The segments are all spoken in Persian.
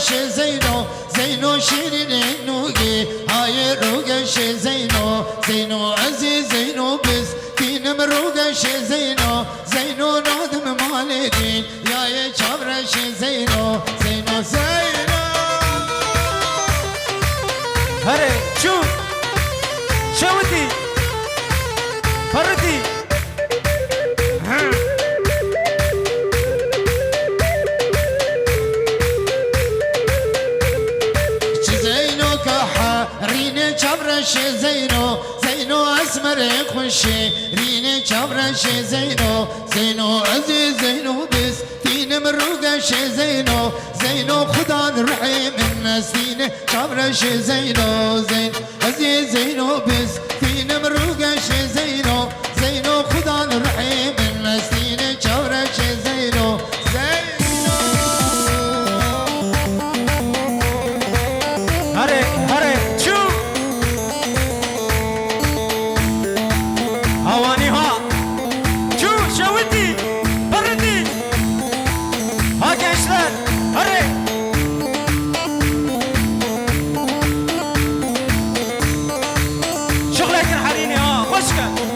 روگش زینو زینو شیرین نوگی های روگش زینو زینو عزیز زینو بس دینم روگش زینو زینو نادم مالدین یای چابرش زینو زینو زینو هره شو شوتي فردي زينو كحا ريني چبرش زينو زينو اسمر خوشي ريني چبرش زينو زينو عزيز زينو بس دين مروقش زينو زينو خدا الرحيم الناس دين چبرش زينو زين عزيز زينو بس دين مروقش زينو زينو خدا الرحيم الناس دين چبرش زينو هره هره شو هواني ها شو شوتي فردي ها gençler هره شغلك الحريني ها خشكه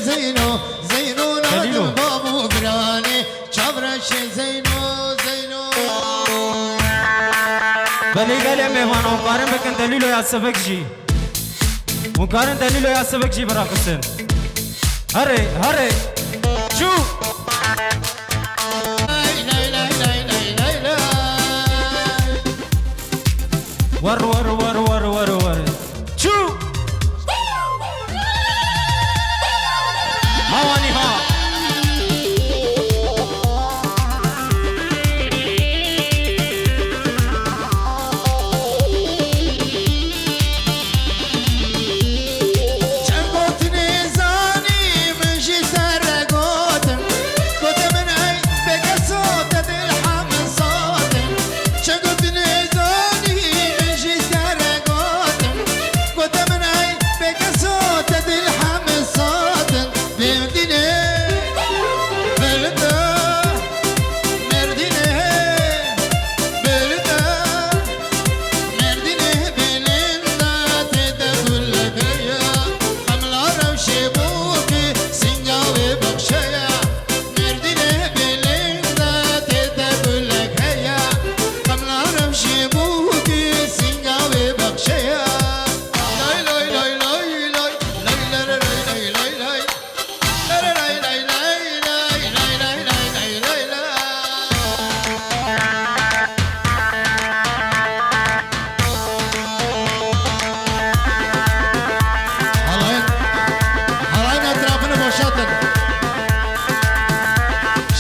زينو زينو نادم بابو براني چبرش زينو زينو بلي قال مهمان وقارن بكن دليلو يا سبكجي وقارن دليلو يا سبكجي براكسن هري هري شو ور ور ور ور ور ور شو هواني ها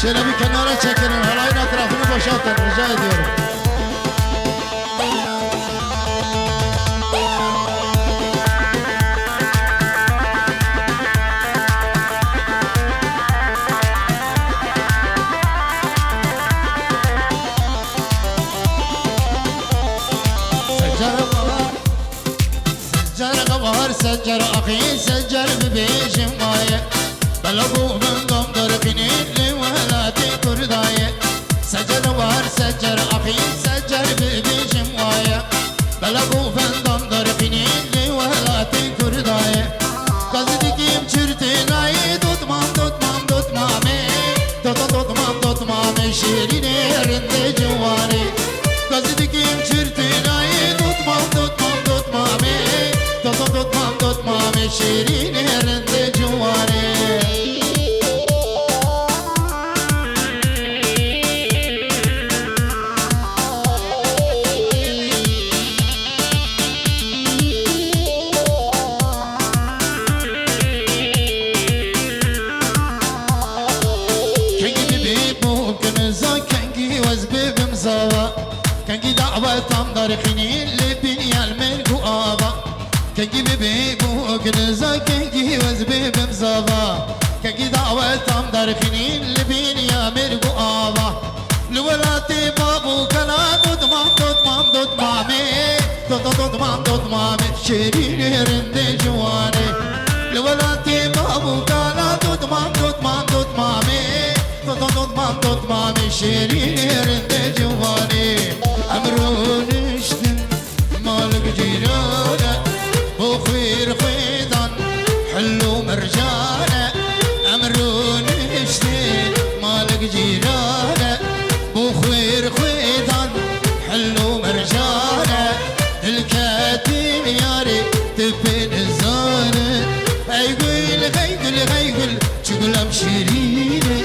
şöyle bir kenara çekilin, halayın etrafını boşaltın, rica ediyorum. سجر أخي سجر ببيجم ماية بلغو من دمدر قنين ولا تكر داية سجر وار سجر أخي سجر ببيجم ماية بلغو من دمدر قنين ولا تكر داية قصدكيم çürtün ayı tutmam tutmam tutmamı tutmam şirin yerinde civarı قصدكيم çürtün ayı tutmam tutmamı tutmam şirin yerinde civarı tam darkhini libin yalmen ku ava Kengi bibi bu gülza kengi vezbi bimzava Kengi davet tam darkhini libin yalmen ku ava Lwelati babu kana dudmam dudmam dudmame Dudmam dudmame şirin yerinde cuvane Lwelati babu kana dudmam dudmam dudmame Dudmam dudmame şirin yerinde cuvane Emrun iştin مالك جيرانه بخير خيضان حلو مرجانه امرون اشتين مالك جيرانه بخير خيضان حلو مرجانه الكاتم ياري تبين الزانه هيقول هيقول هيقول شقلام شيرينه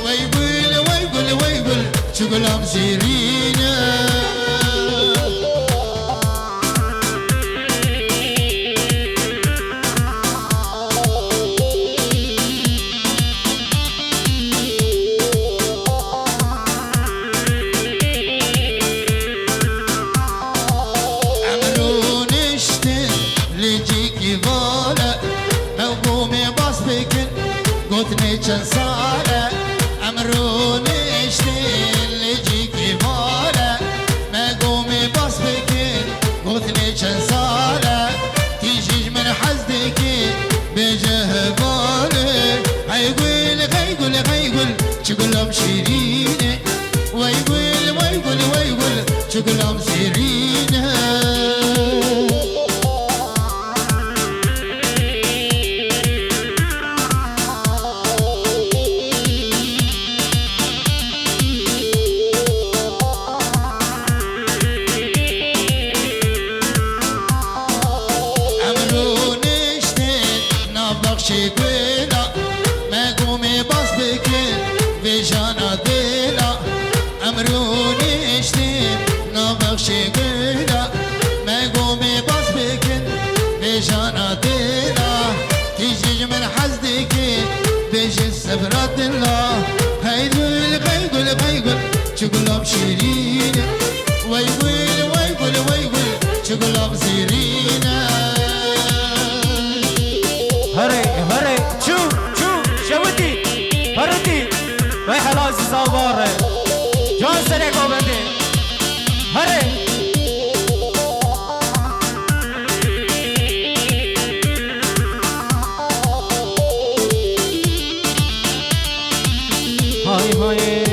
ويقول ويقول ويقول شقلام شيرينه قوتني كان سالة أمروني اشتين لجيكي مالة ما قومي بس بكين قوتني كان سالة تيجيج من حزدكي بجه بالي هيقول هيقول هيقول شقلهم شيريني ويقول ويقول ويقول شقلهم سيريني شيقولا ما قومي بس بكين بجانا ديلا أمروني اشتين نابغ شيقولا ما قومي بس بكين بجانا ديلا تيجي من حزدكي بيجي السفرات الله هيقول هيقول هيقول شقلهم شيرين ويقول ويقول ويقول شقلهم سيرين هري هري شو شوتي هرتي رايح لازم صابر جان سريع قوبندي هري هاي هاي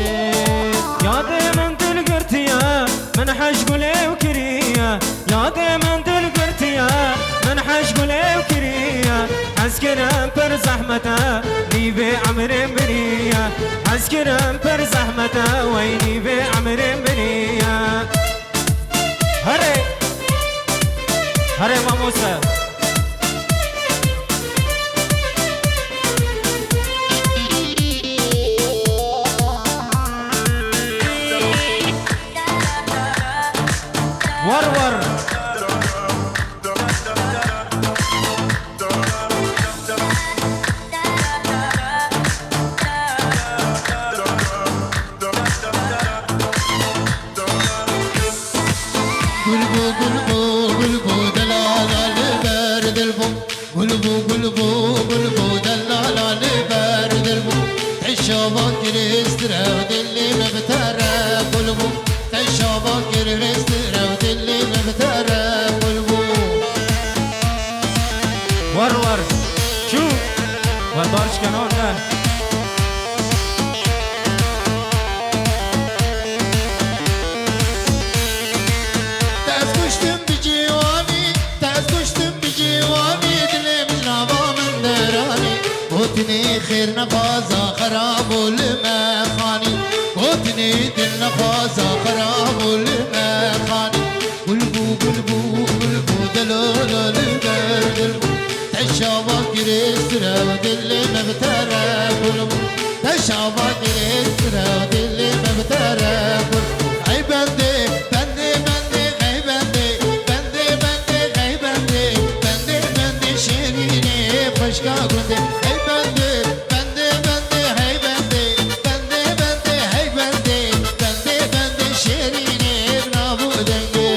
يا دايما تلقرتيا من حش قولي وكريا يا دايما تلقرتيا من حش قولي وكريا عسكرم پر زحمته نیوه عمرم بریا عسکرم پر زحمته وی نیوه عمرم بریا هره هره ماموسه ور ور قلبو دلالا لبرد البو تشابا كريسترا ودلي مبترى قلبو تشابا كريسترا ودلي مبترى قلبو ور ور شو ودارش کنار نه تزكشتم بجيواني تزكشتم بجيواني دلي من رابا من دراني قوتني خير نفازا خراب المخاني قوتني دل نفازا خراب المخاني قلبو قلبو قلبو دلولا لبرد تشابا كريسترا ودلي مبترى قلبو تشابا كريسترا ودلي مبترى قلبو اي بندي بندي بندي اي بندي بندي بندي اي بندي بندي بندي شيريني فشكا قندي اي بندي بندي بندي اي بندي بندي بندي اي بندي بندي بندي شيريني بنابو دنگي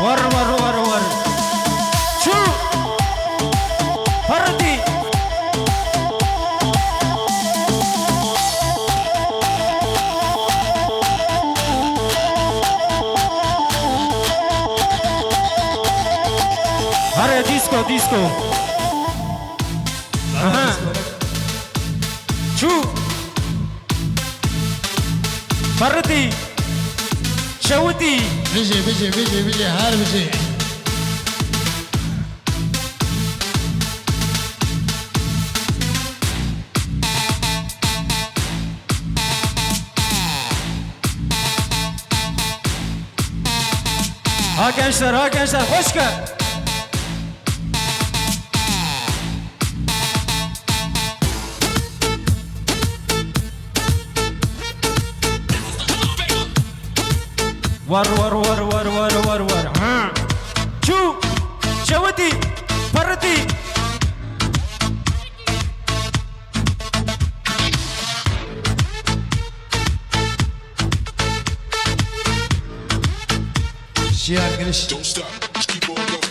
ور ور ور ور شو فردي هري ديسكو ديسكو اها شو فردي شوتي بيجي بيجي بيجي بيجي هار بيجي ها gençler hoş gel. Var var var var var var var. Şu şevati parati. شيار قرش Don't stop, just keep on going.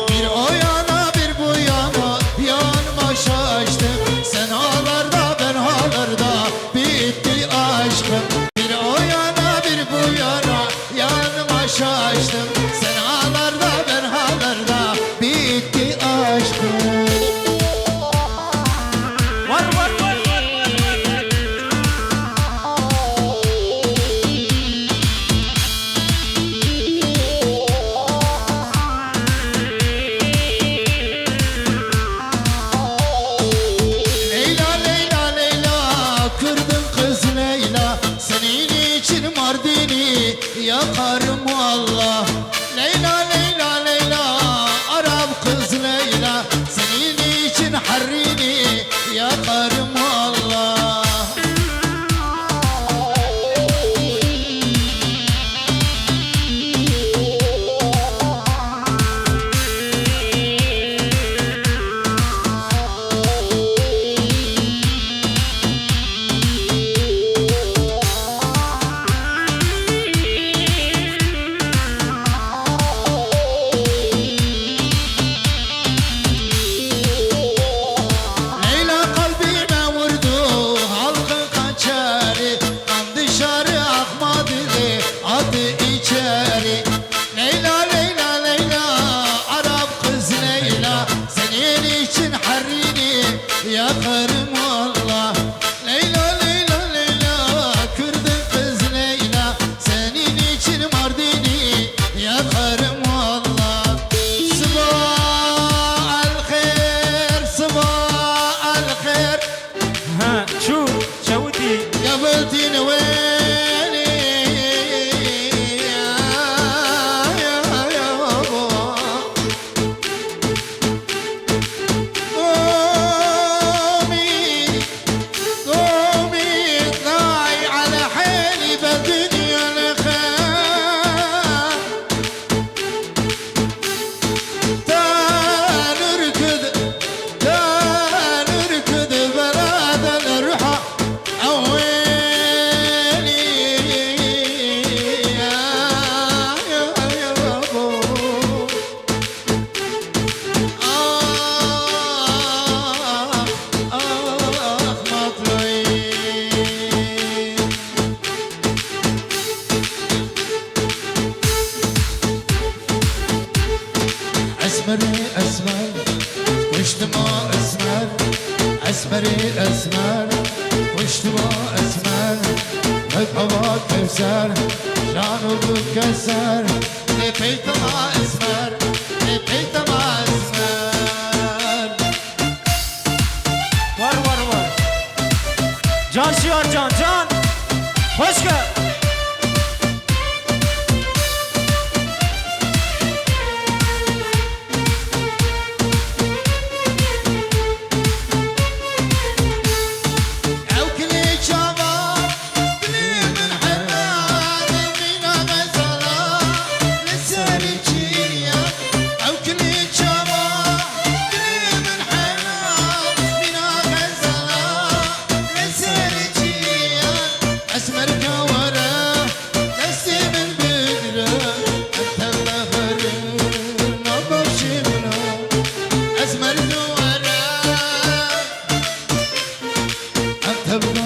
Bir o yana bir bu yana yanıma şaştım. Sen ağlarda ben ağlarda bitti aşkım. Bir o yana bir bu yana yanıma şaştım. Sen ağlarda ben ağlarda bitti aşkım. Var var var var. Leyla Leyla Leyla kırdım kız Leyla. Senin için Mardin'i yakarım Allah. Leyla Leyla Leyla Arap kız Leyla. Senin için Harrini yakarım Allah. Leyla kalbime vurdu halkın kaçarı. Kan dışarı akmadı adı içeri. Leyla Leyla Leyla Arap kız Leyla. Senin için Harrini yakarım Allah. Leyla Leyla Leyla kırdın kız Leyla. Senin için Mardin'i yakarım Allah. Sabah al khair, sabah al khair. Ha şu şevati. قابلتني ويني يا بابا. قومي قومي اطلعي على حالي بالدنيا الخير. تعال نركض تعال نركض بلاد الرحى. أويلي يا بابا. مطلعي أسمري أسمر وشت ما أسمر. أسمري أسمر وشت ما أسمر. بهوا كوثر جانو بكسر. لبيت ما أسمر لبيت ما أسمر. Var var var. Can şiar can can. Hoş gel. أو كل شباب كل من حنان من غزلة لساني تشيا. أو كل شباب كل من حنان هبنا